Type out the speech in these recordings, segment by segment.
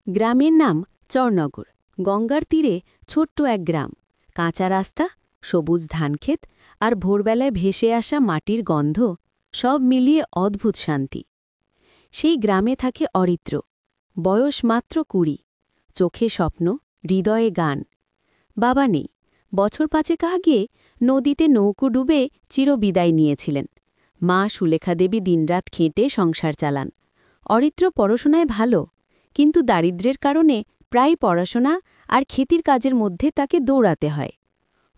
গ্রামের নাম চরনগর। গঙ্গার তীরে ছোট্ট এক গ্রাম। কাঁচা রাস্তা, সবুজ ধানক্ষেত আর ভোরবেলায় ভেসে আসা মাটির গন্ধ, সব মিলিয়ে অদ্ভুত শান্তি। সেই গ্রামে থাকে অরিত্র। বয়স মাত্র 20। চোখে স্বপ্ন, হৃদয়ে গান। বাবা নেই। বছর 5 আগে নদীতে নৌকো ডুবে চিরবিদায় নিয়েছিলেন। মা সুলেখা দেবী দিনরাত খেটে সংসার চালান। অরিত্র পড়াশোনায় ভালো, কিন্তু দারিদ্র্যের কারণে প্রায় পড়াশোনা আর খেতির কাজের মধ্যে তাকে দৌড়াতে হয়।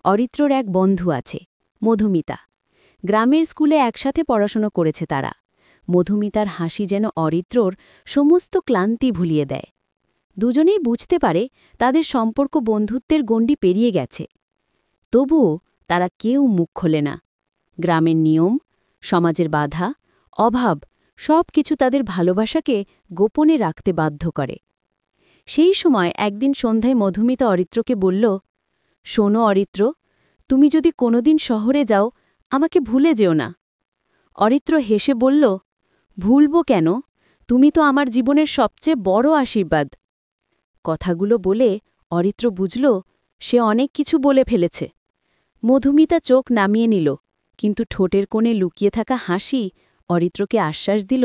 অরিত্রর এক বন্ধু আছে, মধুমিতা। গ্রামের স্কুলে একসাথে পড়াশোনা করেছে তারা। মধুমিতার হাসি যেন অরিত্রর সমস্ত ক্লান্তি ভুলিয়ে দেয়। দুজনেই বুঝতে পারে তাদের সম্পর্ক বন্ধুত্বের গণ্ডি পেরিয়ে গেছে। তবুও তারা কেউ মুখ খোলে না। গ্রামের নিয়ম, সমাজের বাধা, অভাব সব কিছু তাদের ভালোবাসাকে গোপনে রাখতে বাধ্য করে। সেই সময় একদিন সন্ধ্যায় মধুমিতা অরিত্রকে বলল, শোনো অরিত্র, তুমি যদি কোনোদিন শহরে যাও, আমাকে ভুলে যেও না। অরিত্র হেসে বলল, ভুলব কেন? তুমি তো আমার জীবনের সবচেয়ে বড় আশীর্বাদ। কথাগুলো বলে অরিত্র বুঝল সে অনেক কিছু বলে ফেলেছে। মধুমিতা চোখ নামিয়ে নিল, কিন্তু ঠোঁটের কোণে লুকিয়ে থাকা হাসি অরিত্রকে আশ্বাস দিল,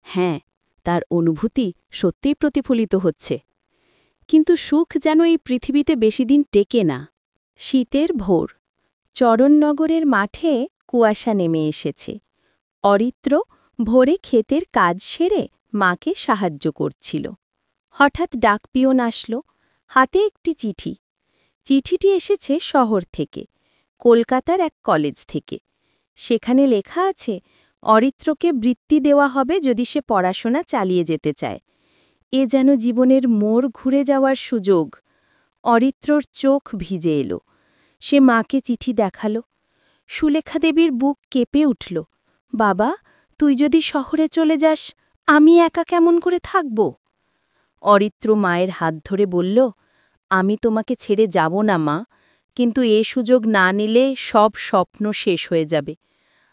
হ্যাঁ, তার অনুভূতি সত্যিই প্রতিফলিত হচ্ছে। কিন্তু সুখ যেন এই পৃথিবীতে বেশিদিন টেকে না। শীতের ভোর। চরণনগরের মাঠে কুয়াশা নেমে এসেছে। অরিত্র ভোরে ক্ষেতের কাজ সেরে মাকে সাহায্য করছিল। হঠাৎ ডাকপিয়ন আসল, হাতে একটি চিঠি। চিঠিটি এসেছে শহর থেকে, কলকাতার এক কলেজ থেকে। সেখানে লেখা আছে, অরিত্রকে বৃত্তি দেওয়া হবে যদি সে পড়াশোনা চালিয়ে যেতে চায়। এ যেন জীবনের মোড় ঘুরে যাওয়ার সুযোগ। অরিত্রর চোখ ভিজে এলো। সে মাকে চিঠি দেখাল। সুলেখা দেবীর বুক কেঁপে উঠল। বাবা, তুই যদি শহরে চলে যাস, আমি একা কেমন করে থাকব? অরিত্র মায়ের হাত ধরে বলল, আমি তোমাকে ছেড়ে যাব না মা, কিন্তু এ সুযোগ না নিলে সব স্বপ্ন শেষ হয়ে যাবে।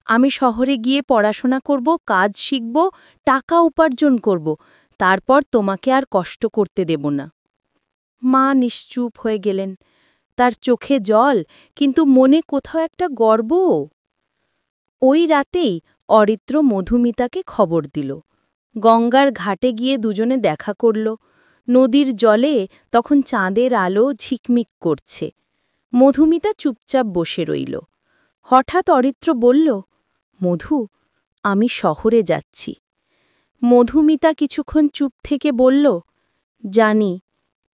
আমি শহরে গিয়ে পড়াশোনা করব, কাজ শিখব, টাকা উপার্জন করব, তারপর তোমাকে আর কষ্ট করতে দেব না। মা নিশ্চুপ হয়ে গেলেন। তার চোখে জল, কিন্তু মনে কোথাও একটা গর্বও। ওই রাতেই অরিত্র মধুমিতাকে খবর দিল। গঙ্গার ঘাটে গিয়ে দুজনে দেখা করল। নদীর জলে তখন চাঁদের আলো ঝিকমিক করছে। মধুমিতা চুপচাপ বসে রইল। হঠাৎ অরিত্র বলল, মধু, আমি শহরে যাচ্ছি। মধুমিতা কিছুক্ষণ চুপ থেকে বলল, জানি,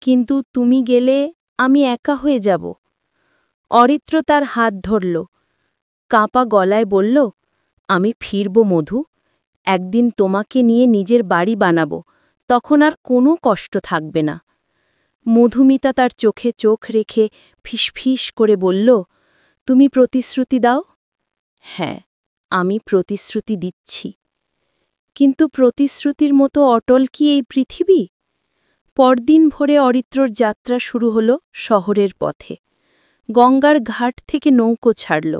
কিন্তু তুমি গেলে আমি একা হয়ে যাব। অরিত্র তার হাত ধরল, কাঁপা গলায় বলল, আমি ফিরব মধু, একদিন তোমাকে নিয়ে নিজের বাড়ি বানাব, তখন আর কোনো কষ্ট থাকবে না। মধুমিতা তার চোখে চোখ রেখে ফিসফিস করে বলল, তুমি প্রতিশ্রুতি দাও? হ্যাঁ, আমি প্রতিশ্রুতি দিচ্ছি। কিন্তু প্রতিশ্রুতির মতো অটল কি এই পৃথিবী? পরদিন ভোরে অরিত্রর যাত্রা শুরু হল শহরের পথে। গঙ্গার ঘাট থেকে নৌকো ছাড়ল।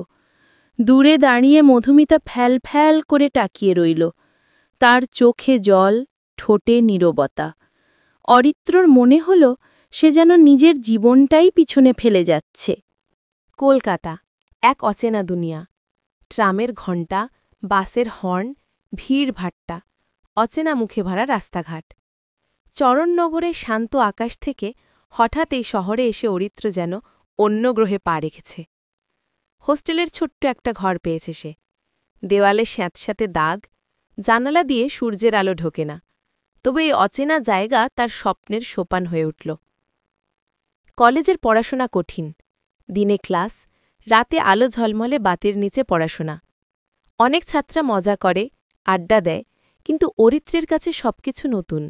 দূরে দাঁড়িয়ে মধুমিতা ফ্যাল ফ্যাল করে তাকিয়ে রইল। তার চোখে জল, ঠোঁটে নীরবতা। অরিত্রর মনে হল সে যেন নিজের জীবনটাই পিছনে ফেলে যাচ্ছে। কলকাতা, এক অচেনা দুনিয়া। ট্রামের ঘণ্টা, বাসের হর্ন, ভিড়ভাট্টা, অচেনা মুখে ভরা রাস্তাঘাট। চরণনগরের শান্ত আকাশ থেকে হঠাৎ এই শহরে এসে অরিত্র যেন অন্য গ্রহে পা রেখেছে। হোস্টেলের ছোট্ট একটা ঘর পেয়েছে সে। দেওয়ালে স্যাঁতস্যাঁতে দাগ, জানালা দিয়ে সূর্যের আলো ঢোকে না। তবে এই অচেনা জায়গা তার স্বপ্নের সোপান হয়ে উঠল। কলেজের পড়াশোনা কঠিন। দিনে ক্লাস, রাতে আলো ঝলমলে বাতির নিচে পড়াশোনা। অনেক ছাত্রা মজা করে, আড্ডা দেয়, কিন্তু অরিত্রের কাছে সবকিছু নতুন।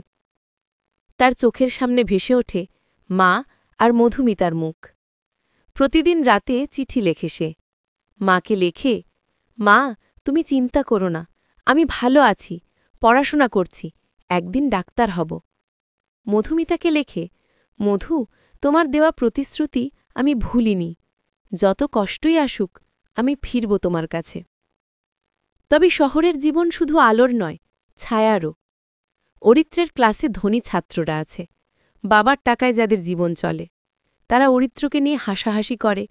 তার চোখের সামনে ভেসে ওঠে মা আর মধুমিতার মুখ। প্রতিদিন রাতে চিঠি লেখে সে। মাকে লেখে, মা, তুমি চিন্তা করো না, আমি ভালো আছি, পড়াশোনা করছি, একদিন ডাক্তার হব। মধুমিতাকে লেখে, মধু, তোমার দেওয়া প্রতিশ্রুতি আমি ভুলিনি, যত কষ্টই আসুক আমি ফিরব তোমার কাছে। তবে শহরের জীবন শুধু আলোর নয়, ছায়ারও। অরিত্রের ক্লাসে ধনী ছাত্ররা আছে, বাবার টাকায় যাদের জীবন চলে, তারা অরিত্রকে নিয়ে হাসাহাসি করে,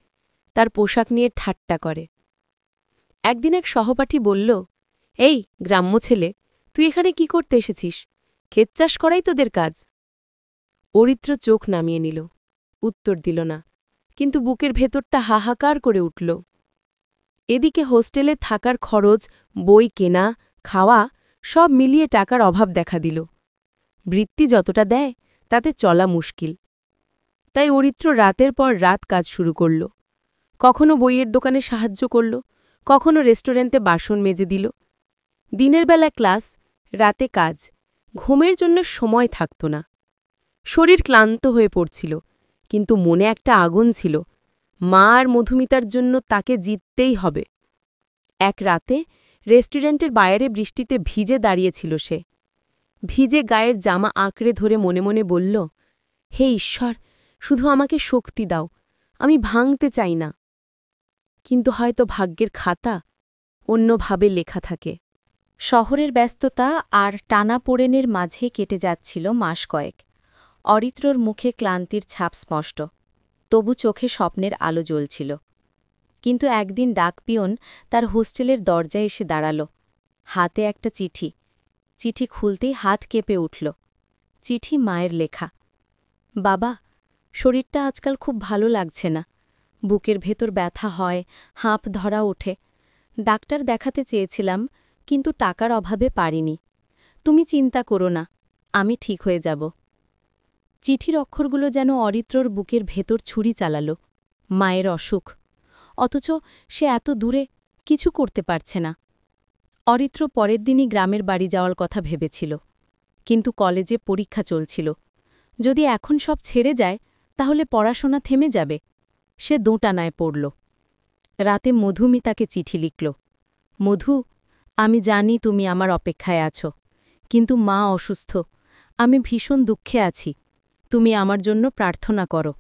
তার পোশাক নিয়ে ঠাট্টা করে। একদিন এক সহপাঠী বলল, এই গ্রাম্য ছেলে, তুই এখানে কি করতে এসেছিস? ক্ষেত চাষ করাই তোদের কাজ। অরিত্র চোখ নামিয়ে নিল, উত্তর দিল না, কিন্তু বুকের ভেতরটা হাহাকার করে উঠল। এদিকে হোস্টেলে থাকার খরচ, বই কেনা, খাওয়া সব মিলিয়ে টাকার অভাব দেখা দিল। বৃত্তি যতটা দেয় তাতে চলা মুশকিল। তাই অরিত্র রাতের পর রাত কাজ শুরু করল। কখনো বইয়ের দোকানে সাহায্য করল, কখনো রেস্টুরেন্টে বাসন মেজে দিল। দিনের বেলা ক্লাস, রাতে কাজ, ঘুমের জন্য সময় থাকত না। শরীর ক্লান্ত হয়ে পড়ছিল, কিন্তু মনে একটা আগুন ছিল, মা আর মধুমিতার জন্য তাকে জিততেই হবে। এক রাতে রেস্টুরেন্টের বাইরে বৃষ্টিতে ভিজে দাঁড়িয়েছিল সে। ভিজে গায়ের জামা আঁকড়ে ধরে মনে মনে বলল, হে ঈশ্বর, শুধু আমাকে শক্তি দাও, আমি ভাঙতে চাই না। কিন্তু হয়তো ভাগ্যের খাতা অন্যভাবে লেখা থাকে। শহরের ব্যস্ততা আর টানাপোড়েনের মাঝে কেটে যাচ্ছিল মাস কয়েক। অরিত্রর মুখে ক্লান্তির ছাপ স্পষ্ট, তবু চোখে স্বপ্নের আলো জ্বলছিল। কিন্তু একদিন ডাকপিয়ন তার হোস্টেলের দরজায় এসে দাঁড়াল, হাতে একটা চিঠি। চিঠি খুলতেই হাত কেঁপে উঠল। চিঠি মায়ের লেখা। বাবা, শরীরটা আজকাল খুব ভালো লাগছে না, বুকের ভেতর ব্যথা হয়, হাঁপ ধরা ওঠে। ডাক্তার দেখাতে চেয়েছিলাম, কিন্তু টাকার অভাবে পারিনি। তুমি চিন্তা করো না, আমি ঠিক হয়ে যাব। চিঠির অক্ষরগুলো যেন অরিত্রর বুকের ভেতর ছুরি চালাল। মায়ের অসুখ, অথচ সে এত দূরে, কিছু করতে পারছে না। অরিত্র পরের দিনই গ্রামের বাড়ি যাওয়ার কথা ভেবেছিল, কিন্তু কলেজে পরীক্ষা চলছিল। যদি এখন সব ছেড়ে যায় তাহলে পড়াশোনা থেমে যাবে। সে দোঁটানায় পড়ল। রাতে মধুমিতাকে চিঠি লিখল, মধু, আমি জানি তুমি আমার অপেক্ষায় আছো, কিন্তু মা অসুস্থ, আমি ভীষণ দুঃখে আছি, তুমি আমার জন্য প্রার্থনা করো।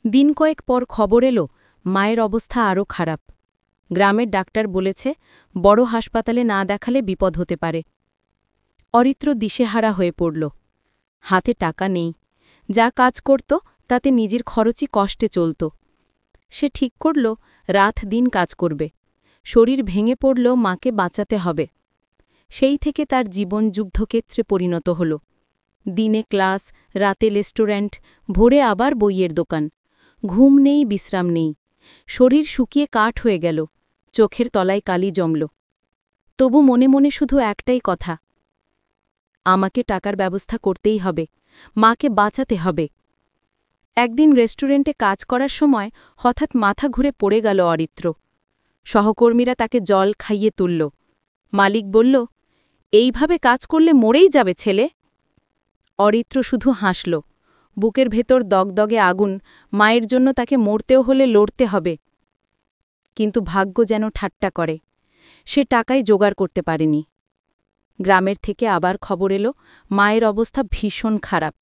দিন কয়েক পর খবর এলো, মায়ের অবস্থা আরও খারাপ। গ্রামের ডাক্তার বলেছে, বড় হাসপাতালে না দেখালে বিপদ হতে পারে। অরিত্র দিশেহারা হয়ে পড়ল। হাতে টাকা নেই, যা কাজ করত তাতে নিজের খরচই কষ্টে চলত। সে ঠিক করল রাত দিন কাজ করবে। শরীর ভেঙে পড়ল, মাকে বাঁচাতে হবে। সেই থেকে তার জীবন যুদ্ধক্ষেত্রে পরিণত হল। দিনে ক্লাস, রাতে রেস্টুরেন্ট, ভোরে আবার বইয়ের দোকান। ঘুম নেই, বিশ্রাম নেই। শরীর শুকিয়ে কাঠ হয়ে গেল, চোখের তলায় কালি জমল। তবু মনে মনে শুধু একটাই কথা, আমাকে টাকার ব্যবস্থা করতেই হবে, মাকে বাঁচাতে হবে। একদিন রেস্টুরেন্টে কাজ করার সময় হঠাৎ মাথা ঘুরে পড়ে গেল অরিত্র। সহকর্মীরা তাকে জল খাইয়ে তুলল। মালিক বলল, এইভাবে কাজ করলে মরেই যাবে ছেলে। অরিত্র শুধু হাসল। বুকের ভেতর দগদগে আগুন, মায়ের জন্য তাকে মরতেও হলে লড়তে হবে। কিন্তু ভাগ্য যেন ঠাট্টা করে, সে টাকাই জোগাড় করতে পারেনি। গ্রামের থেকে আবার খবর এলো, মায়ের অবস্থা ভীষণ খারাপ।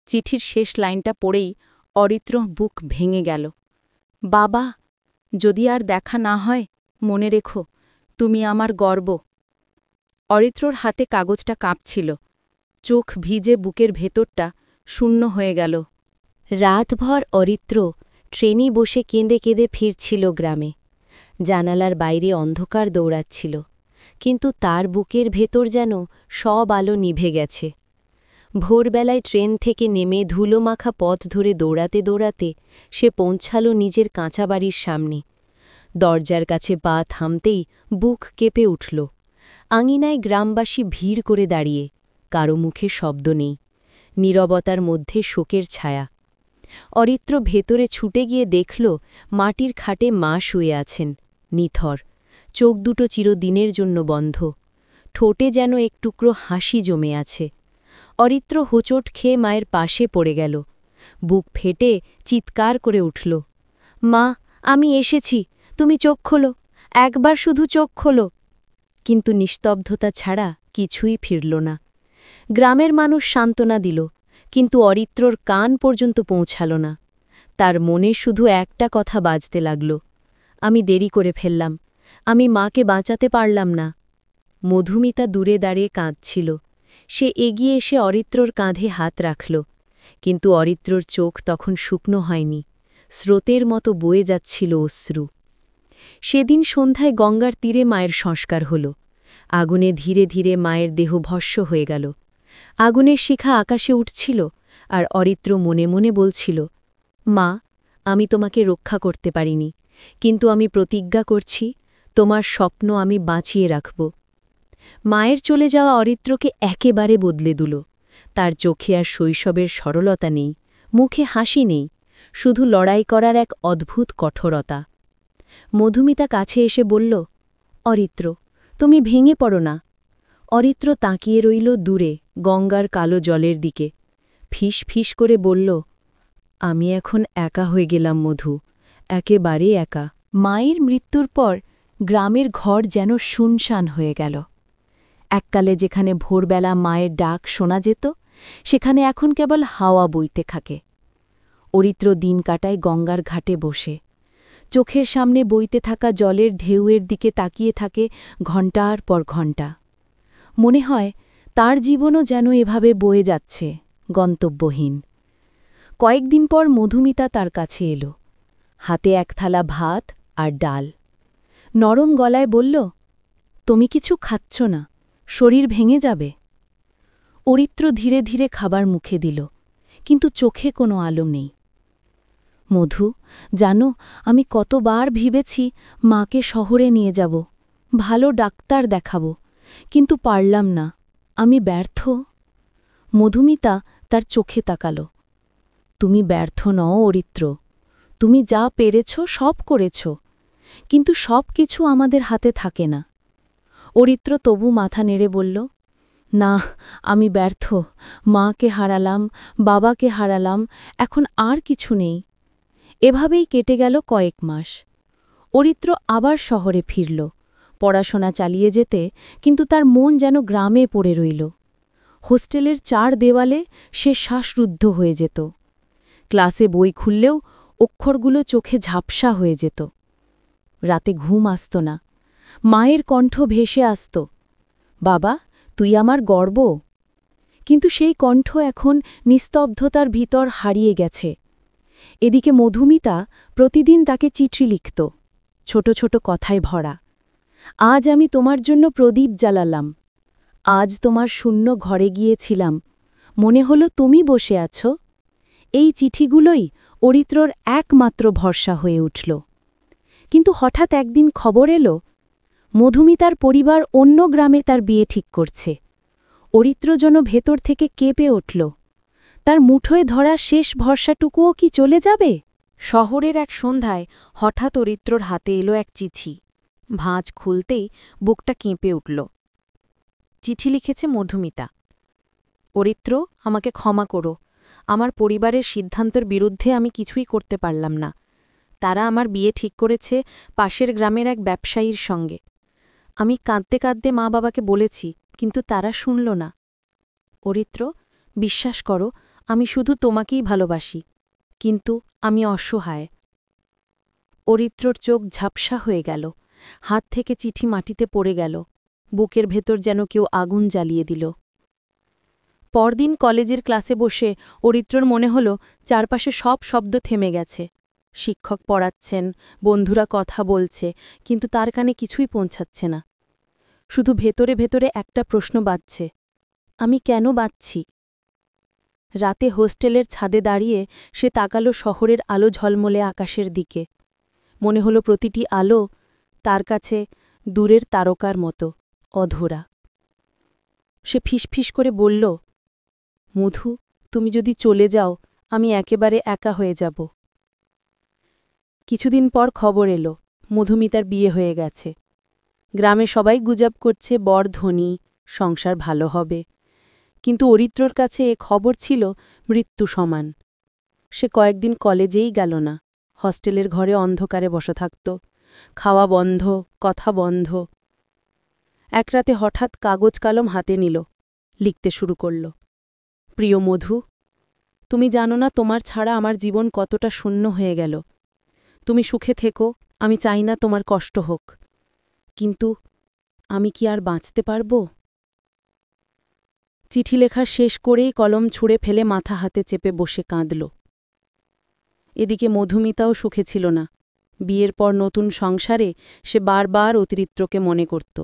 চিঠির শেষ লাইনটা পড়েই অরিত্র বুক ভেঙে গেল, বাবা, যদি আর দেখা না হয়, মনে রেখো, তুমি আমার গর্ব। অরিত্রর হাতে কাগজটা কাঁপছিল, চোখ ভিজে বুকের ভেতরটা শূন্য হয়ে গেল। রাতভর অরিত্র ট্রেনে বসে কেঁদে কেঁদে ফিরছিল গ্রামে। জানালার বাইরে অন্ধকার দৌড়াচ্ছিল, কিন্তু তার বুকের ভেতর যেন সব আলো নিভে গেছে। ভোরবেলায় ট্রেন থেকে নেমে ধুলোমাখা পথ ধরে দৌড়াতে দৌড়াতে সে পৌঁছাল নিজের কাঁচা বাড়ির সামনে। দরজার কাছে পা থামতেই বুক কেঁপে উঠল। আঙিনায় গ্রামবাসী ভিড় করে দাঁড়িয়ে, কারো মুখে শব্দ নেই, নীরবতার মধ্যে শোকের ছায়া। অরিত্র ভেতরে ছুটে গিয়ে দেখল, মাটির খাটে মা শুয়ে আছেন, নিথর, চোখ দুটো চিরদিনের জন্য বন্ধ। ঠোঁটে যেন এক টুকরো হাসি জমে আছে। অরিত্র হোঁচট খেয়ে মায়ের পাশে পড়ে গেল। বুক ফেটে চিৎকার করে উঠল, মা, আমি এসেছি, তুমি চোখ খোলো, একবার শুধু চোখ খোলো। কিন্তু নিস্তব্ধতা ছাড়া কিছুই ফিরল না। গ্রামের মানুষ সান্ত্বনা দিল, কিন্তু অরিত্রর কান পর্যন্ত পৌঁছাল না। তার মনে শুধু একটা কথা বাজতে লাগল, আমি দেরি করে ফেললাম, আমি মাকে বাঁচাতে পারলাম না। মধুমিতা দূরে দাঁড়িয়ে কাঁদছিল। সে এগিয়ে এসে অরিত্রর কাঁধে হাত রাখল, কিন্তু অরিত্রর চোখ তখন শুকনো হয়নি, স্রোতের মতো বয়ে যাচ্ছিল অশ্রু। সেদিন সন্ধ্যায় গঙ্গার তীরে মায়ের সংস্কার হল। আগুনে ধীরে ধীরে মায়ের দেহ ভস্ম হয়ে গেল। আগুনের শিখা আকাশে উঠছিল, আর অরিত্র মনে মনে বলছিল, মা, আমি তোমাকে রক্ষা করতে পারিনি, কিন্তু আমি প্রতিজ্ঞা করছি, তোমার স্বপ্ন আমি বাঁচিয়ে রাখব। মায়ের চলে যাওয়া অরিত্রকে একেবারে বদলে দিল। তার চোখে আর শৈশবের সরলতা নেই, মুখে হাসি নেই, শুধু লড়াই করার এক অদ্ভুত কঠোরতা। মধুমিতা কাছে এসে বলল, অরিত্র, তুমি ভেঙে পড়ো না। অরিত্র তাকিয়ে রইল দূরে গঙ্গার কালো জলের দিকে। ফিস ফিস করে বলল, আমি এখন একা হয়ে গেলাম মধু, একেবারে একা। মায়ের মৃত্যুর পর গ্রামের ঘর যেন শুনশান হয়ে গেল। এককালে যেখানে ভোরবেলা মায়ের ডাক শোনা যেত, সেখানে এখন কেবল হাওয়া বইতে থাকে। অরিত্র দিন কাটায় গঙ্গার ঘাটে বসে, চোখের সামনে বইতে থাকা জলের ঢেউয়ের দিকে তাকিয়ে থাকে ঘণ্টার পর ঘণ্টা। মনে হয় তার জীবনও যেন এভাবে বয়ে যাচ্ছে, গন্তব্যহীন। কয়েকদিন পর মধুমিতা তার কাছে এলো, হাতে এক থালা ভাত আর ডাল। নরম গলায় বলল, তুমি কিছু খাচ্ছ না, শরীর ভেঙে যাবে। অরিত্র ধীরে ধীরে খাবার মুখে দিল, কিন্তু চোখে কোনো আলো নেই। মধু, জানো, আমি কতবার ভেবেছি মাকে শহরে নিয়ে যাব, ভালো ডাক্তার দেখাব, কিন্তু পারলাম না, আমি ব্যর্থ। মধুমিতা তার চোখে তাকাল। তুমি ব্যর্থ নও অরিত্র, তুমি যা পেরেছ সব করেছ, কিন্তু সব কিছু আমাদের হাতে থাকে না। অরিত্র তবু মাথা নেড়ে বলল, না, আমি ব্যর্থ, মাকে হারালাম, বাবাকে হারালাম, এখন আর কিছু নেই। এভাবেই কেটে গেল কয়েক মাস। অরিত্র আবার শহরে ফিরল, পড়াশোনা চালিয়ে যেতে, কিন্তু তার মন যেন গ্রামে পড়ে রইল। হোস্টেলের 4 দেওয়ালে সে শ্বাসরুদ্ধ হয়ে যেত। ক্লাসে বই খুললেও অক্ষরগুলো চোখে ঝাপসা হয়ে যেত। রাতে ঘুম আসত না। মায়ের কণ্ঠ ভেসে আসত, বাবা, তুই আমার গর্ব। কিন্তু সেই কণ্ঠ এখন নিস্তব্ধতার ভিতর হারিয়ে গেছে। এদিকে মধুমিতা প্রতিদিন তাকে চিঠি লিখত, ছোট ছোট কথায় ভরা। আজ আমি তোমার জন্য প্রদীপ জ্বালালাম, আজ তোমার শূন্য ঘরে গিয়েছিলাম, মনে হলো তুমি বসে আছো। এই চিঠিগুলোই অরিত্রর একমাত্র ভরসা হয়ে উঠল। কিন্তু হঠাৎ একদিন খবর এলো, মধুমিতার পরিবার অন্য গ্রামে তার বিয়ে ঠিক করছে। অরিত্র যেন ভেতর থেকে কেঁপে উঠল। তার মুঠোয় ধরা শেষ ভরসাটুকুও কি চলে যাবে? শহরের এক সন্ধ্যায় হঠাৎ অরিত্রর হাতে এলো এক চিঠি। ভাঁজ খুলতেই বুকটা কেঁপে উঠল। চিঠি লিখেছে মধুমিতা। অরিত্র, আমাকে ক্ষমা করো, আমার পরিবারের সিদ্ধান্তের বিরুদ্ধে আমি কিছুই করতে পারলাম না। তারা আমার বিয়ে ঠিক করেছে পাশের গ্রামের এক ব্যবসায়ীর সঙ্গে। আমি কাঁদতে কাঁদতে মা বাবাকে বলেছি, কিন্তু তারা শুনল না। অরিত্র, বিশ্বাস করো, আমি শুধু তোমাকেই ভালোবাসি, কিন্তু আমি অসহায়। অরিত্রর চোখ ঝাপসা হয়ে গেল, হাত থেকে চিঠি মাটিতে পড়ে গেল, বুকের ভেতর যেন কেউ আগুন জ্বালিয়ে দিল। পরদিন কলেজের ক্লাসে বসে অরিত্রর মনে হল চারপাশে সব শব্দ থেমে গেছে। শিক্ষক পড়াচ্ছেন, বন্ধুরা কথা বলছে, কিন্তু তার কানে কিছুই পৌঁছাচ্ছে না। শুধু ভেতরে ভেতরে একটা প্রশ্ন বাজছে, আমি কেন বাঁচছি? রাতে হোস্টেলের ছাদে দাঁড়িয়ে সে তাকালো শহরের আলো ঝলমলে আকাশের দিকে। মনে হলো প্রতিটি আলো তার কাছে দূরের তারকার মতো অধরা। সে ফিসফিস করে বলল, মধু, তুমি যদি চলে যাও, আমি একেবারে একা হয়ে যাব। কিছুদিন পর খবর এলো, মধুমিতার বিয়ে হয়ে গেছে। গ্রামে সবাই গুজব করছে বর ধনী, সংসার ভালো হবে। কিন্তু অরিত্রর কাছে এ খবর ছিল মৃত্যু সমান। সে কয়েকদিন কলেজেই গেল না, হস্টেলের ঘরে অন্ধকারে বসে থাকত, খাওয়া বন্ধ, কথা বন্ধ। এক রাতে হঠাৎ কাগজ কলম হাতে নিল, লিখতে শুরু করল, প্রিয় মধু, তুমি জানো না তোমার ছাড়া আমার জীবন কতটা শূন্য হয়ে গেল। তুমি সুখে থেকো, আমি চাই না তোমার কষ্ট হোক, কিন্তু আমি কি আর বাঁচতে পারব? চিঠি লেখা শেষ করেই কলম ছুঁড়ে ফেলে মাথা হাতে চেপে বসে কাঁদল। এদিকে মধুমিতাও সুখে ছিল না। বিয়ের পর নতুন সংসারে সে বারবার অতিরিক্তকে মনে করত।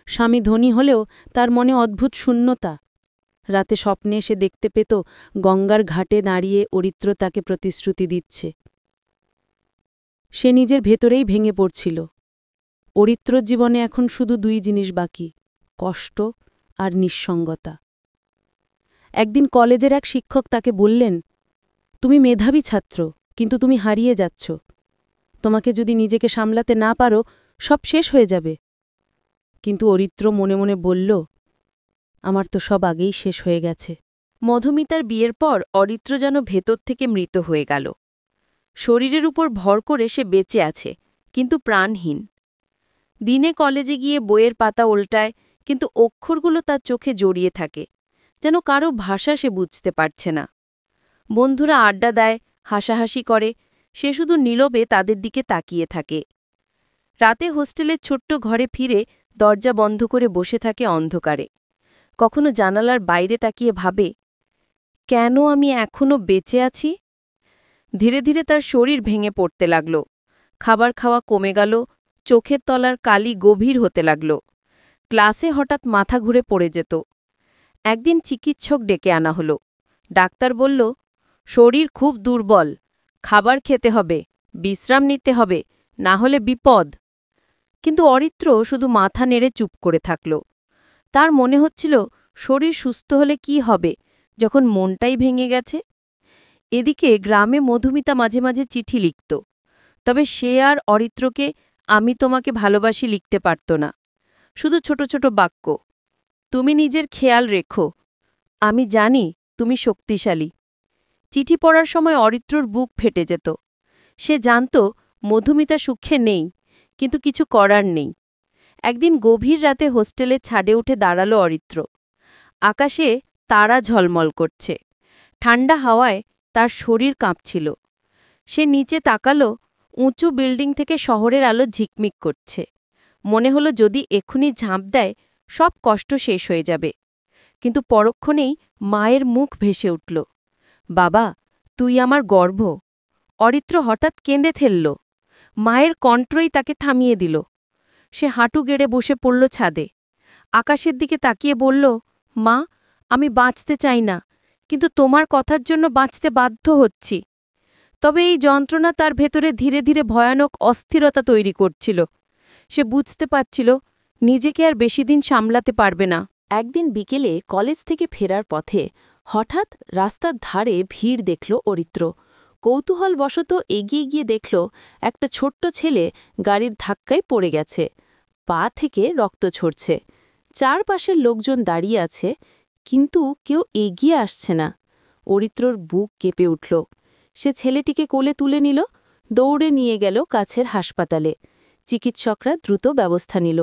স্বামী ধনী হলেও তার মনে অদ্ভুত শূন্যতা। রাতে স্বপ্নে সে দেখতে পেত গঙ্গার ঘাটে দাঁড়িয়ে অরিত্র তাকে প্রতিশ্রুতি দিচ্ছে। সে নিজের ভেতরেই ভেঙে পড়ছিল। অরিত্রর জীবনে এখন শুধু দুই জিনিস বাকি, কষ্ট আর নিঃসঙ্গতা। একদিন কলেজের এক শিক্ষক তাকে বললেন, তুমি মেধাবী ছাত্র, কিন্তু তুমি হারিয়ে যাচ্ছ। তোমাকে যদি নিজেকে সামলাতে না পারো, সব শেষ হয়ে যাবে। কিন্তু অরিত্র মনে মনে বলল, আমার তো সব আগেই শেষ হয়ে গেছে। মধুমিতার বিয়ের পর অরিত্র যেন ভেতর থেকে মৃত হয়ে গেল। শরীরের উপর ভর করে সে বেঁচে আছে, কিন্তু প্রাণহীন। দিনে কলেজে গিয়ে বইয়ের পাতা ওল্টায়, কিন্তু অক্ষরগুলো তার চোখে জড়িয়ে থাকে, যেন কারো ভাষা সে বুঝতে পারছে না। বন্ধুরা আড্ডা দেয়, হাসাহাসি করে, সে শুধু নীরবে তাদের দিকে তাকিয়ে থাকে। রাতে হোস্টেলের ছোট্ট ঘরে ফিরে দরজা বন্ধ করে বসে থাকে অন্ধকারে। কখনো জানালার বাইরে তাকিয়ে ভাবে, কেন আমি এখনো বেঁচে আছি? ধীরে ধীরে তার শরীর ভেঙে পড়তে লাগল। খাবার খাওয়া কমে গেল, চোখের তলার কালি গভীর হতে লাগল। ক্লাসে হঠাৎ মাথা ঘুরে পড়ে যেত। একদিন চিকিৎসক ডেকে আনা হলো। ডাক্তার বলল, শরীর খুব দুর্বল, খাবার খেতে হবে, বিশ্রাম নিতে হবে, না হলে বিপদ। কিন্তু অরিত্র শুধু মাথা নেড়ে চুপ করে থাকল। তার মনে হচ্ছিল, শরীর সুস্থ হলে কি হবে, যখন মনটাই ভেঙে গেছে। এদিকে গ্রামে মধুমিতা মাঝে মাঝে চিঠি লিখত, তবে সে আর অরিত্রকে আমি তোমাকে ভালোবাসি লিখতে পারত না। শুধু ছোট ছোট বাক্য, তুমি নিজের খেয়াল রেখো, আমি জানি তুমি শক্তিশালী। চিঠি পড়ার সময় অরিত্রর বুক ফেটে যেত। সে জানত মধুমিতা সুখে নেই, কিন্তু কিছু করার নেই। একদিন গভীর রাতে হোস্টেলের ছাদে উঠে দাঁড়াল অরিত্র। আকাশে তারা ঝলমল করছে, ঠান্ডা হাওয়ায় তার শরীর কাঁপছিল। সে নিচে তাকালো, উঁচু বিল্ডিং থেকে শহরের আলো ঝিকমিক করছে। মনে হলো যদি এক্ষুনি ঝাঁপ দেয়, সব কষ্ট শেষ হয়ে যাবে। কিন্তু পরক্ষণেই মায়ের মুখ ভেসে উঠল, বাবা, তুই আমার গর্ব। অরিত্র হঠাৎ কেঁদে ফেলল। মায়ের কণ্ঠই তাকে থামিয়ে দিল। সে হাঁটু গেড়ে বসে পড়ল ছাদে। আকাশের দিকে তাকিয়ে বলল, মা, আমি বাঁচতে চাই না, কিন্তু তোমার কথার জন্য বাঁচতে বাধ্য হচ্ছি। তবে এই যন্ত্রণা তার ভেতরে ধীরে ধীরে ভয়ানক অস্থিরতা তৈরি করছিল। সে বুঝতে পারছিল নিজেকে আর বেশি দিন সামলাতে পারবে না। একদিন বিকেলে কলেজ থেকে ফেরার পথে হঠাৎ রাস্তার ধারে ভিড় দেখল অরিত্র। কৌতূহলবশত এগিয়ে গিয়ে দেখল একটা ছোট্ট ছেলে গাড়ির ধাক্কায় পড়ে গেছে। পা থেকে রক্ত ঝরছে। চারপাশের লোকজন দাঁড়িয়ে আছে, কিন্তু কেউ এগিয়ে আসছে না। অরিত্রর বুক কেঁপে উঠল। সে ছেলেটিকে কোলে তুলে নিল, দৌড়ে নিয়ে গেল কাছের হাসপাতালে। চিকিৎসকরা দ্রুত ব্যবস্থা নিল।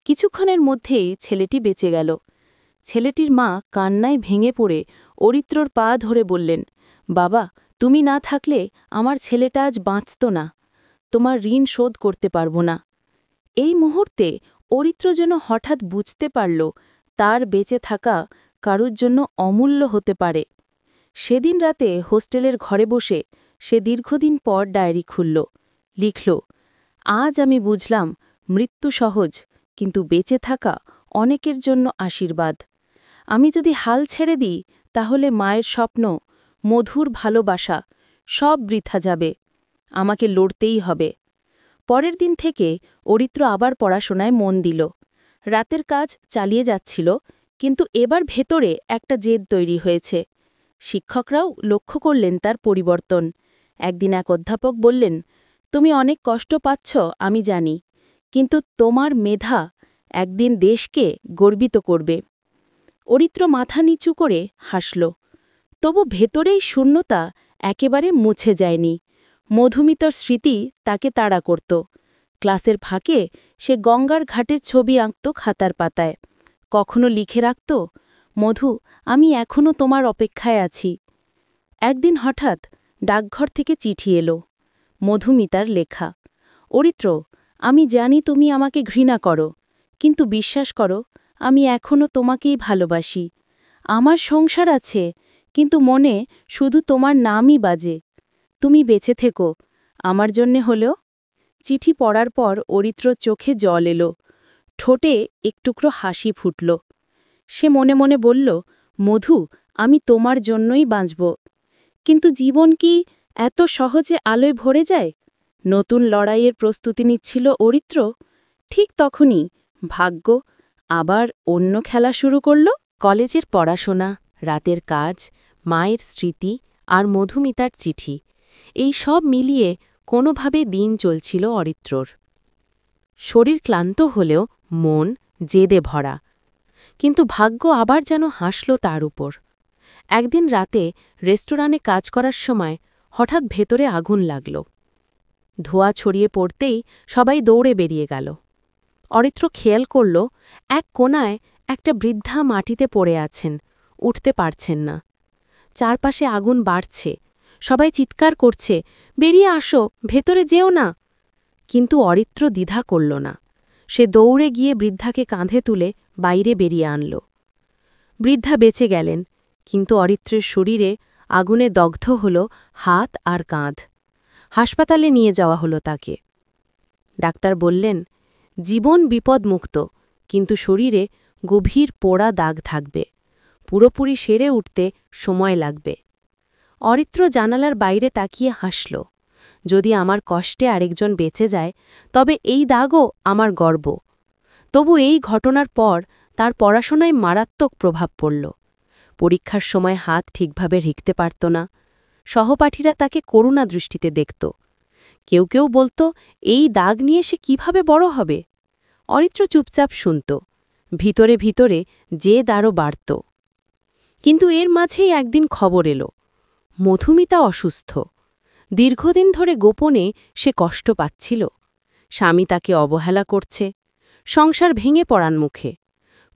কিছুক্ষণের মধ্যেই ছেলেটি বেঁচে গেল। ছেলেটির মা কান্নায় ভেঙে পড়ে অরিত্রর পা ধরে বললেন, বাবা, তুমি না থাকলে আমার ছেলেটা আজ বাঁচত না। তোমার ঋণ শোধ করতে পারব না। এই মুহূর্তে অরিত্র যেন হঠাৎ বুঝতে পারল তার বেঁচে থাকা কারুর জন্য অমূল্য হতে পারে। সেদিন রাতে হোস্টেলের ঘরে বসে সে দীর্ঘদিন পর ডায়েরি খুলল। লিখল, আজ আমি বুঝলাম মৃত্যু সহজ, কিন্তু বেঁচে থাকা অনেকের জন্য আশীর্বাদ। আমি যদি হাল ছেড়ে দিই, তাহলে মায়ের স্বপ্ন, মধুর ভালোবাসা সব বৃথা যাবে। আমাকে লড়তেই হবে। পরের দিন থেকে অরিত্র আবার পড়াশোনায় মন দিল। রাতের কাজ চালিয়ে যাচ্ছিল, কিন্তু এবার ভেতরে একটা জেদ তৈরি হয়েছে। শিক্ষকরাও লক্ষ্য করলেন তার পরিবর্তন। একদিন এক অধ্যাপক বললেন, তুমি অনেক কষ্ট পাচ্ছ, আমি জানি, কিন্তু তোমার মেধা একদিন দেশকে গর্বিত করবে। অরিত্র মাথা নিচু করে হাসল। তবু ভেতরেই শূন্যতা একেবারে মুছে যায়নি। মধুমিতার স্মৃতি তাকে তাড়া করত। ক্লাসের ফাঁকে সে গঙ্গার ঘাটের ছবি আঁকত খাতার পাতায়। কখনো লিখে রাখত, মধু, আমি এখনও তোমার অপেক্ষায় আছি। একদিন হঠাৎ ডাকঘর থেকে চিঠি এলো। মধুমিতার লেখা, অরিত্র, আমি জানি তুমি আমাকে ঘৃণা করো, কিন্তু বিশ্বাস করো, আমি এখনও তোমাকেই ভালোবাসি। আমার সংসার আছে, কিন্তু মনে শুধু তোমার নামই বাজে। তুমি বেঁচে থেকো, আমার জন্যে হলেও। চিঠি পড়ার পর অরিত্র চোখে জল এলো, ঠোঁটে একটুকরো হাসি ফুটল। সে মনে মনে বলল, মধু, আমি তোমার জন্যই বাঁচব। কিন্তু জীবন কি এত সহজে আলোয় ভরে যায়? নতুন লড়াইয়ের প্রস্তুতি নিচ্ছিল অরিত্র। ঠিক তখনই ভাগ্য আবার অন্য খেলা শুরু করল। কলেজের পড়াশোনা, রাতের কাজ, মায়ের স্মৃতি আর মধুমিতার চিঠি, এই সব মিলিয়ে কোনোভাবে দিন চলছিল অরিত্রর। শরীর ক্লান্ত হলেও মন জেদে ভরা। কিন্তু ভাগ্য আবার যেন হাসল তার উপর। একদিন রাতে রেস্টুরাঁে কাজ করার সময় হঠাৎ ভেতরে আগুন লাগল। ধোঁয়া ছড়িয়ে পড়তেই সবাই দৌড়ে বেরিয়ে গেল। অরিত্র খেয়াল করল, এক কোণায় একটা বৃদ্ধা মাটিতে পড়ে আছেন, উঠতে পারছেন না। চারপাশে আগুন বাড়ছে, সবাই চিৎকার করছে, বেরিয়ে আসো, ভেতরে যেও না। কিন্তু অরিত্র দ্বিধা করল না। সে দৌড়ে গিয়ে বৃদ্ধাকে কাঁধে তুলে বাইরে বেরিয়ে আনল। বৃদ্ধা বেঁচে গেলেন, কিন্তু অরিত্রের শরীরে আগুনে দগ্ধ হল হাত আর কাঁধ। হাসপাতালে নিয়ে যাওয়া হলো তাকে। ডাক্তার বললেন, জীবন বিপদমুক্ত, কিন্তু শরীরে গভীর পোড়া দাগ থাকবে, পুরোপুরি সেরে উঠতে সময় লাগবে। অরিত্র জানালার বাইরে তাকিয়ে হাসল। যদি আমার কষ্টে আরেকজন বেঁচে যায়, তবে এই দাগও আমার গর্ব। তবু এই ঘটনার পর তার পড়াশোনায় মারাত্মক প্রভাব পড়ল। পরীক্ষার সময় হাত ঠিকভাবে লিখতে পারত না। সহপাঠীরা তাকে করুণা দৃষ্টিতে দেখত। কেউ কেউ বলত, এই দাগ নিয়ে সে কিভাবে বড় হবে। অরিত্র চুপচাপ শুনত, ভিতরে ভিতরে জেদ আরও বাড়ত। কিন্তু এর মাঝেই একদিন খবর এলো, মধুমিতা অসুস্থ। দীর্ঘদিন ধরে গোপনে সে কষ্ট পাচ্ছিল। স্বামী তাকে অবহেলা করছে, সংসার ভেঙে পড়ার মুখে।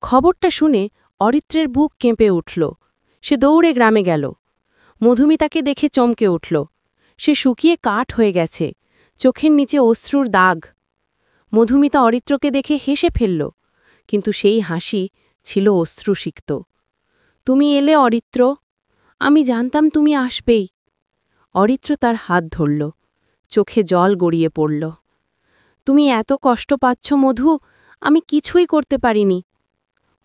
খবরটা শুনে অরিত্রের বুক কেঁপে উঠল। সে দৌড়ে গ্রামে গেল। মধুমিতাকে দেখে চমকে উঠল। সে শুকিয়ে কাঠ হয়ে গেছে, চোখের নিচে অশ্রুর দাগ। মধুমিতা অরিত্রকে দেখে হেসে ফেলল, কিন্তু সেই হাসি ছিল অশ্রুসিক্ত। তুমি এলে অরিত্র, আমি জানতাম তুমি আসবেই। অরিত্র তার হাত ধরল, চোখে জল গড়িয়ে পড়ল। তুমি এত কষ্ট পাচ্ছ মধু, আমি কিছুই করতে পারিনি।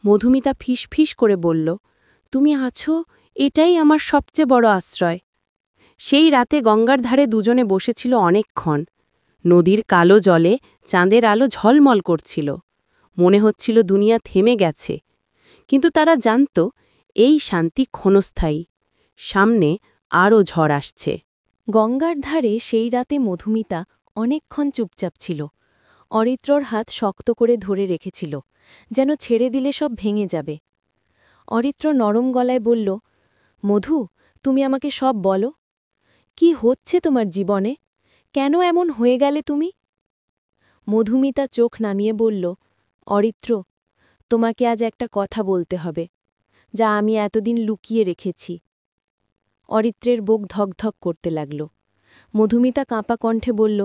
মধুমিতা ফিসফিস করে বলল, তুমি আছো, এটাই আমার সবচেয়ে বড় আশ্রয়। সেই রাতে গঙ্গার ধারে দুজনে বসেছিল অনেকক্ষণ। নদীর কালো জলে চাঁদের আলো ঝলমল করছিল। মনে হচ্ছিল দুনিয়া থেমে গেছে। কিন্তু তারা জানত, এই শান্তি ক্ষণস্থায়ী, সামনে আরও ঝড় আসছে। গঙ্গার ধারে সেই রাতে মধুমিতা অনেকক্ষণ চুপচাপ ছিল। অরিত্রর হাত শক্ত করে ধরে রেখেছিল, যেন ছেড়ে দিলে সব ভেঙে যাবে। অরিত্র নরম গলায় বলল, মধু, তুমি আমাকে সব বলো। কি হচ্ছে তোমার জীবনে? কেন এমন হয়ে গেলে তুমি? মধুমিতা চোখ নামিয়ে বলল, অরিত্র, তোমাকে আজ একটা কথা বলতে হবে, যা আমি এতদিন লুকিয়ে রেখেছি। অরিত্রের বুক ধকধক করতে লাগল। মধুমিতা কাঁপা কণ্ঠে বলল,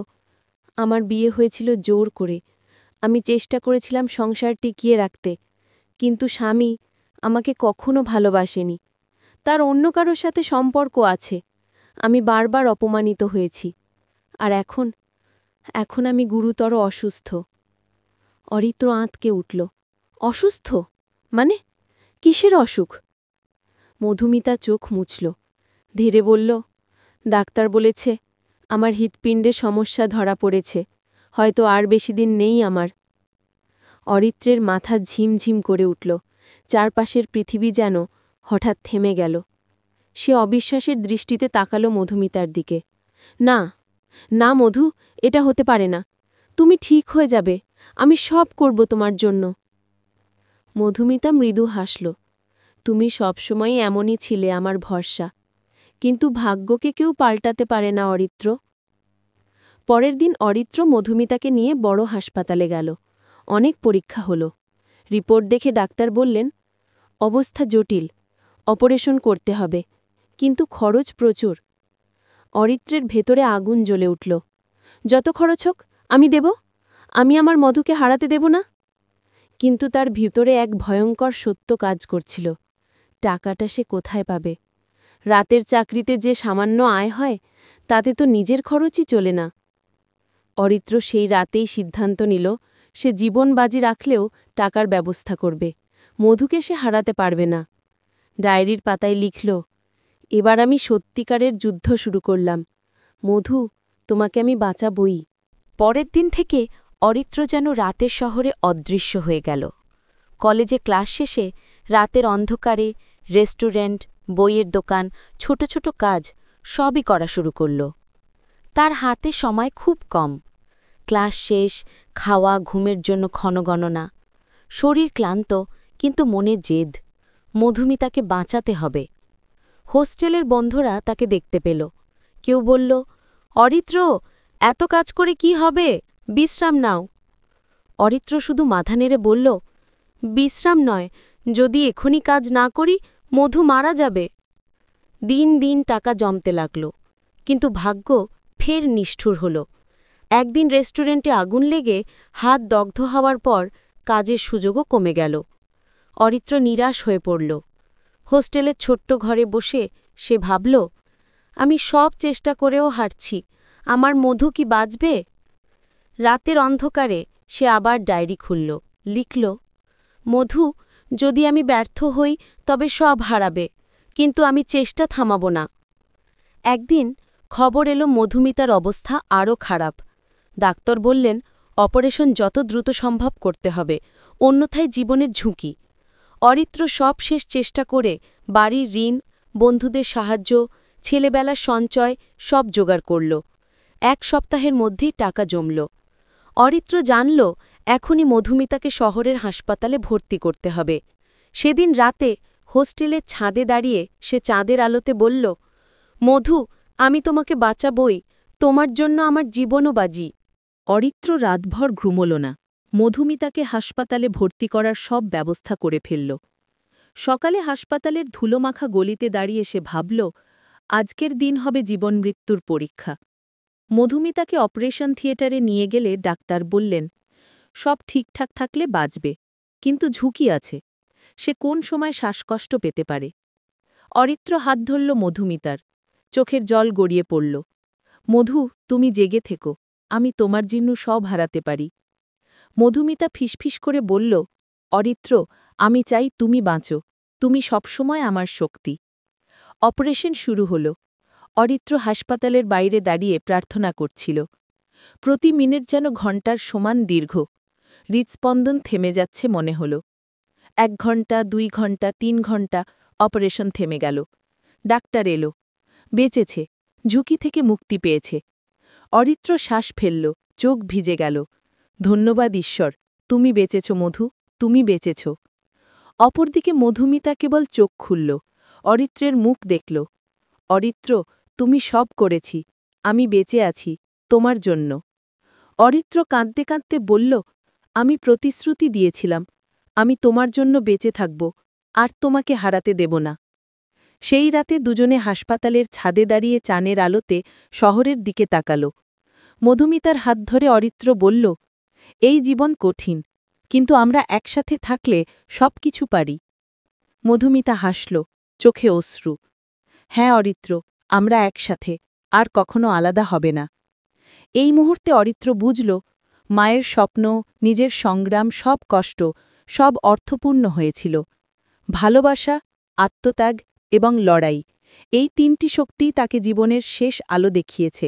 আমার বিয়ে হয়েছিল জোর করে। আমি চেষ্টা করেছিলাম সংসার টিকিয়ে রাখতে, কিন্তু স্বামী আমাকে কখনো ভালোবাসেনি। তার অন্য কারোর সাথে সম্পর্ক আছে। আমি বারবার অপমানিত হয়েছি। আর এখন আমি গুরুতর অসুস্থ। অরিত্র আঁতকে উঠল। অসুস্থ? মানে কিসের অসুখ? মধুমিতা চোখ মুছল, ধীরে বলল, ডাক্তার বলেছে আমার হৃৎপিণ্ডে সমস্যা ধরা পড়েছে, হয়তো আর বেশি দিন নেই আমার। অরিত্রের মাথা ঝিমঝিম করে উঠল। চারপাশের পৃথিবী যেন হঠাৎ থেমে গেল। সে অবিশ্বাসের দৃষ্টিতে তাকালো মধুমিতার দিকে। না, না মধু, এটা হতে পারে না। তুমি ঠিক হয়ে যাবে, আমি সব করব তোমার জন্য। মধুমিতা মৃদু হাসল। তুমি সবসময় এমনই ছিলে আমার ভরসা, কিন্তু ভাগ্যকে কেউ পাল্টাতে পারে না অরিত্র। পরের দিন অরিত্র মধুমিতাকে নিয়ে বড় হাসপাতালে গেল। অনেক পরীক্ষা হলো। রিপোর্ট দেখে ডাক্তার বললেন, অবস্থা জটিল, অপারেশন করতে হবে, কিন্তু খরচ প্রচুর। অরিত্রের ভেতরে আগুন জ্বলে উঠল। যত খরচ হোক আমি দেব, আমি আমার মধুকে হারাতে দেব না। কিন্তু তার ভিতরে এক ভয়ঙ্কর সত্য কাজ করছিল। টাকাটা সে কোথায় পাবে? রাতের চাকরিতে যে সামান্য আয় হয় তাতে তো নিজের খরচই চলে না। অরিত্র সেই রাতেই সিদ্ধান্ত নিল সে জীবন বাজি রাখলেও টাকার ব্যবস্থা করবে। মধুকে সে হারাতে পারবে না। ডায়েরির পাতায় লিখল, এবার আমি সত্যিকারের যুদ্ধ শুরু করলাম। মধু, তোমাকে আমি বাঁচাবই। পরের দিন থেকে অরিত্র যেন রাতের শহরে অদৃশ্য হয়ে গেল। কলেজে ক্লাস শেষে রাতের অন্ধকারে রেস্টুরেন্ট, বইয়ের দোকান, ছোট ছোট কাজ সবই করা শুরু করল। তার হাতে সময় খুব কম। ক্লাস শেষ, খাওয়া, ঘুমের জন্য ক্ষণগণনা। শরীর ক্লান্ত, কিন্তু মনে জেদ। মধুমিতাকে বাঁচাতে হবে। হোস্টেলের বন্ধুরা তাকে দেখতে পেল। কেউ বলল, অরিত্র, এত কাজ করে কি হবে? বিশ্রাম নাও। অরিত্র শুধু মাথা নেড়ে বলল, বিশ্রাম নয়, যদি এখনই কাজ না করি মধু মারা যাবে। দিন দিন টাকা জমতে লাগল, কিন্তু ভাগ্য ফের নিষ্ঠুর হল। একদিন রেস্টুরেন্টে আগুন লেগে হাত দগ্ধ হওয়ার পর কাজের সুযোগও কমে গেল। অরিত্র নিরাশ হয়ে পড়ল। হোস্টেলের ছোট্ট ঘরে বসে সে ভাবল, আমি সব চেষ্টা করেও হারছি, আমার মধু কি বাঁচবে? রাতের অন্ধকারে সে আবার ডায়েরি খুলল, লিখল, মধু, যদি আমি ব্যর্থ হই তবে সব হারাবে, কিন্তু আমি চেষ্টা থামাব না। একদিন খবর এলো মধুমিতার অবস্থা আরও খারাপ। ডাক্তার বললেন, অপারেশন যত দ্রুত সম্ভব করতে হবে, অন্যথায় জীবনের ঝুঁকি। অরিত্র সব শেষ চেষ্টা করে বাড়ির ঋণ, বন্ধুদের সাহায্য, ছেলেবেলার সঞ্চয় সব জোগাড় করল। 1 সপ্তাহের মধ্যেই টাকা জমল। অরিত্র জানল এখনই মধুমিতাকে শহরের হাসপাতালে ভর্তি করতে হবে। সেদিন রাতে হোস্টেলের ছাদে দাঁড়িয়ে সে চাঁদের আলোতে বলল, মধু, আমি তোমাকে বাঁচাবই, তোমার জন্য আমার জীবনও বাজি। অরিত্র রাতভর ঘুমল না। মধুমিতাকে হাসপাতালে ভর্তি করার সব ব্যবস্থা করে ফেলল। সকালে হাসপাতালের ধুলোমাখা গলিতে দাঁড়িয়ে সে ভাবল, আজকের দিন হবে জীবন মৃত্যুর পরীক্ষা। মধুমিতাকে অপারেশন থিয়েটারে নিয়ে গেলে ডাক্তার বললেন, সব ঠিকঠাক থাকলে বাঁচবে, কিন্তু ঝুঁকি আছে, সে কোন সময় শ্বাসকষ্ট পেতে পারে। অরিত্র হাত ধরল মধুমিতার, চোখের জল গড়িয়ে পড়ল। মধু, তুমি জেগে থেকো, আমি তোমার জন্য সব হারাতে পারি। মধুমিতা ফিসফিস করে বলল, অরিত্র, আমি চাই তুমি বাঁচো, তুমি সবসময় আমার শক্তি। অপারেশন শুরু হল। অরিত্র হাসপাতালের বাইরে দাঁড়িয়ে প্রার্থনা করছিল। প্রতি মিনিট যেন ঘণ্টার সমান দীর্ঘ। হৃৎস্পন্দন থেমে যাচ্ছে মনে হল। 1 ঘণ্টা, 2 ঘণ্টা, 3 ঘণ্টা, অপারেশন থেমে গেল। ডাক্তার এলো। বেঁচেছে, ঝুঁকি থেকে মুক্তি পেয়েছে। অরিত্র শ্বাস ফেলল, চোখ ভিজে গেল। ধন্যবাদ ঈশ্বর, তুমি বেঁচেছ মধু, তুমি বেঁচেছ। অপরদিকে মধুমিতা কেবল চোখ খুলল, অরিত্রের মুখ দেখল। অরিত্র, তুমি সব করেছি, আমি বেঁচে আছি, তোমার জন্য। অরিত্র কাঁদতে কাঁদতে বলল, আমি প্রতিশ্রুতি দিয়েছিলাম, আমি তোমার জন্য বেঁচে থাকব, আর তোমাকে হারাতে দেব না। সেই রাতে দুজনে হাসপাতালের ছাদে দাঁড়িয়ে চানের আলোতে শহরের দিকে তাকাল। মধুমিতার হাত ধরে অরিত্র বলল, এই জীবন কঠিন, কিন্তু আমরা একসাথে থাকলে সব কিছু পারি। মধুমিতা হাসল, চোখে অশ্রু। হ্যাঁ অরিত্র, আমরা একসাথে, আর কখনো আলাদা হবে না। এই মুহূর্তে অরিত্র বুঝল, মায়ের স্বপ্ন, নিজের সংগ্রাম, সব কষ্ট, সব অর্থপূর্ণ হয়েছিল। ভালোবাসা, আত্মত্যাগ এবং লড়াই, এই 3টি শক্তিই তাকে জীবনের শেষ আলো দেখিয়েছে।